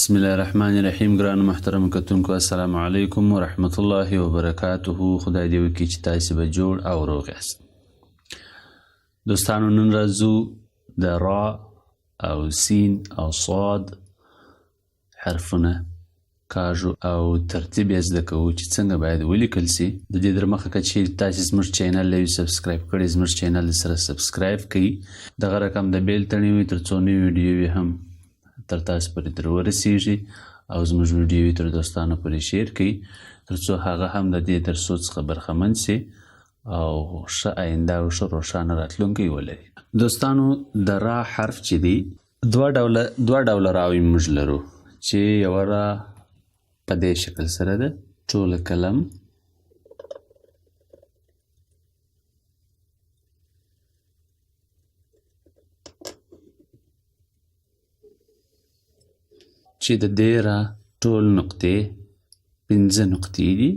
بسم الله الرحمن الرحیم. ګران محترم کتونکو، السلام علیکم ورحمت الله وبرکاته. خدای دې وکړي چې تاسې به جوړ او روغ یاست. دوستانو، نن راځو د را او سین او صاد حرفونه کاږو او ترتیب یې زده کوو چې څنګه باید ولیکل سي. د دې در مخه که چې تاسې زموږ چینل نه وي سبسکرایب کړی، زموږ چینل سره سبسکرایب کړئ، دغه رقم د بیل تڼۍ وي تر څو نوې ویډیوې هم تر تاسو پورې تر ورسیږي او زموږ ویډیوې تر دوستانو پورې شیر کړئ تر څو هغه هم د دې درسو څخه برخمن سي او ښه آینده او ښه روښانه راتلونکی ولري. دوستانو، د را حرف چې دی دوه ډوله راوي موږ لرو چې یوه را په دې شکل سره ده، ټوله قلم چې د دې را ټول نقطې 5 نقطې دي،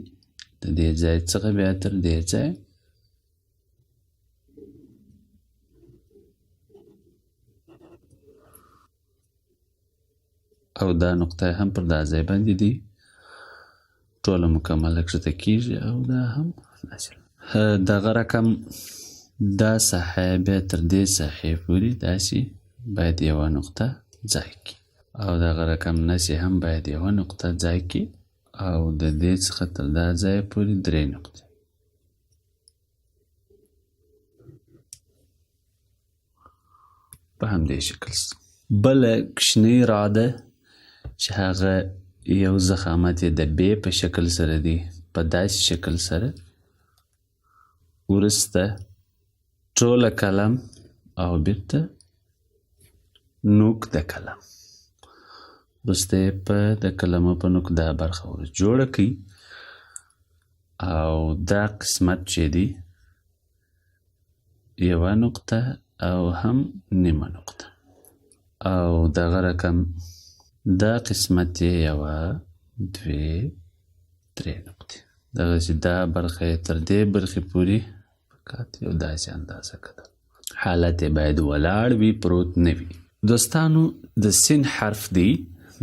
د دې ځای څخه بیا تر دې ځای او دا نقطه هم پر دا ځای باندې دي، ټوله مکمله کښته کیږي او دا هم دغه رقم دا ساحه بیا تر دې ساحې پورې داسې باید یوه نقطه ځای کړي او دغه رقم نسې هم باید یوه نقطه ځای کړي او د دې څخه تر دا ځای پورې 3 نقطې. په همدې شکل بله کوچنۍ را ده چې هغه یو ضخامت یې د ب په شکل سره دی، په داسې شکل سره وروسته ټوله قلم او بیرته نوک د قلم، وروسته یې په د قلمو په نوک دا برخه ور جوړه کړئ او دا قسمت چې دی یوه نقطه او هم نیمه نقطه او دغه رقم دا قسمت یې یوه 2 3 نقطې، دغسې دا برخه یې تر دې برخې پورې فقط یو داسې اندازه کړه. حالت یې باید ولاړ وي، پروت نه وي. دوستانو، د سین حرف دی،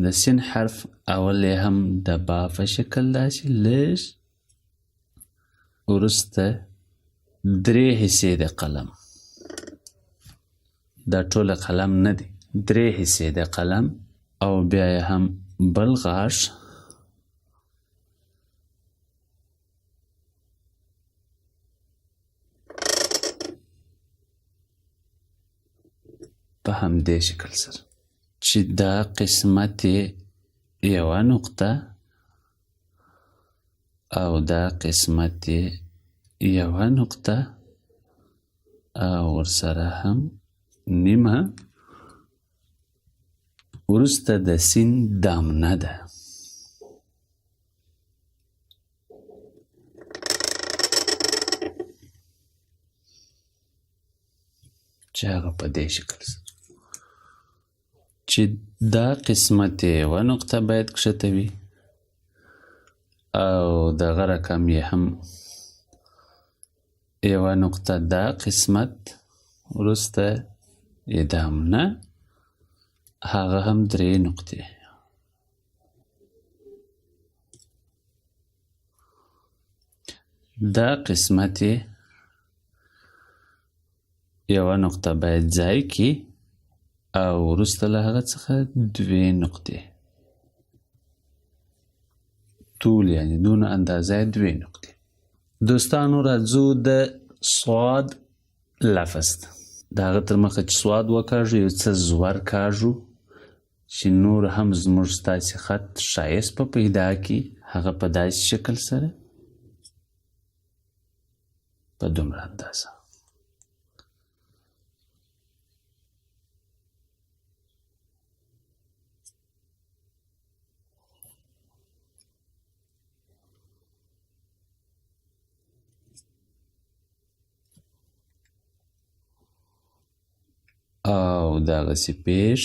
د سین حرف اول یې هم د با په شکل داسې لږ وروسته 3 حصې د قلم، دا ټوله قلم نه دی، 3 حصې د قلم او بیا یې هم بل غاښ په همدې شکل سره چې دا قسمت یې یوه نقطه او دا قسمت یې یوه نقطه او ورسره هم نیمه، وروسته د سین دامنه ده چې هغه په دې شکل سره چې دا قسمت یوه نقطه باید کښته وي او دغه رقم یې هم یوه نقطه، دا قسمت وروسته یې دامنه هغه هم 3 نقطې. دا قسمت یې یوه نقطه باید ځای کړي او وروسته له هغه څخه 2 نقطې، طول یعنې دونه اندازه 2 نقطې. دوستانو، راځو د صاد لفظ ته. د هغه تر مخه چې صاد وکاږو یو څه زور کاږو چې نور هم زموږ ستاسې خط ښایست په پیدا کړي، هغه په داسې شکل سره په دومره اندازه. او دغسې پیش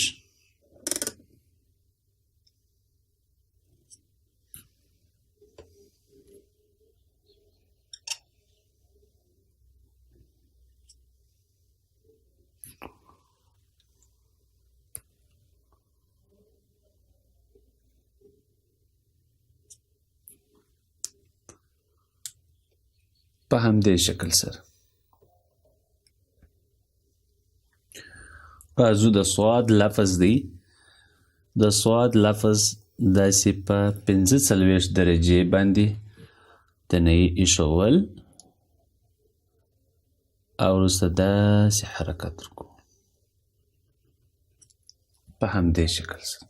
په همدې شکل سره راځو د صاد لفظ دی د صاد لفظ داسې په 45 درجې باندې دنه یې ایښول او وروسته داسې حرکت وکړو په همدې شکل سره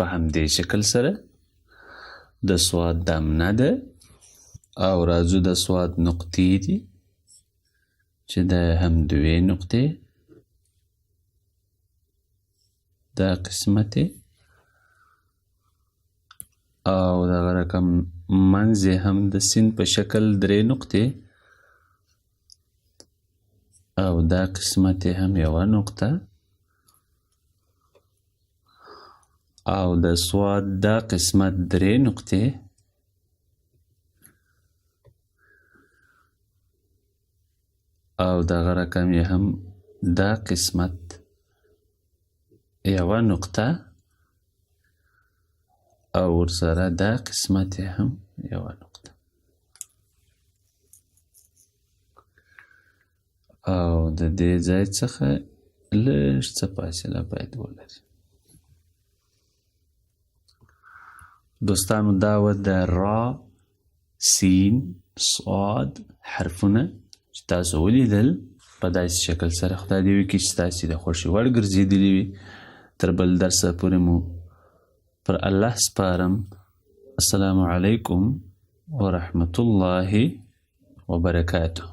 په همدې شکل سره د صاد دمنه ده او راځو د صاد نقطې دي چې دا هم 2 نقطې دا قسمت او دغه رقم منځ هم د سین په شکل 3 نقطې او دا قسمت هم 1 نقطه او د صاد دا قسمت 3 نقطې او دغه رقم هم دا قسمت 1 نقطه او ورسره دا قسمت هم 1 نقطه او د دې ځای څخه لږ څه فاصله باید ولري دوستانو دا و د را سین صاد حرفونه چې تاسو ولیدل په داسې شکل سره خدای دې وکړي چې ستاسې د خوښې وړ ګرځېدلي وي تر بل درسه پورې مو پر الله سپارم السلام علیکم ورحمة الله وبرکاته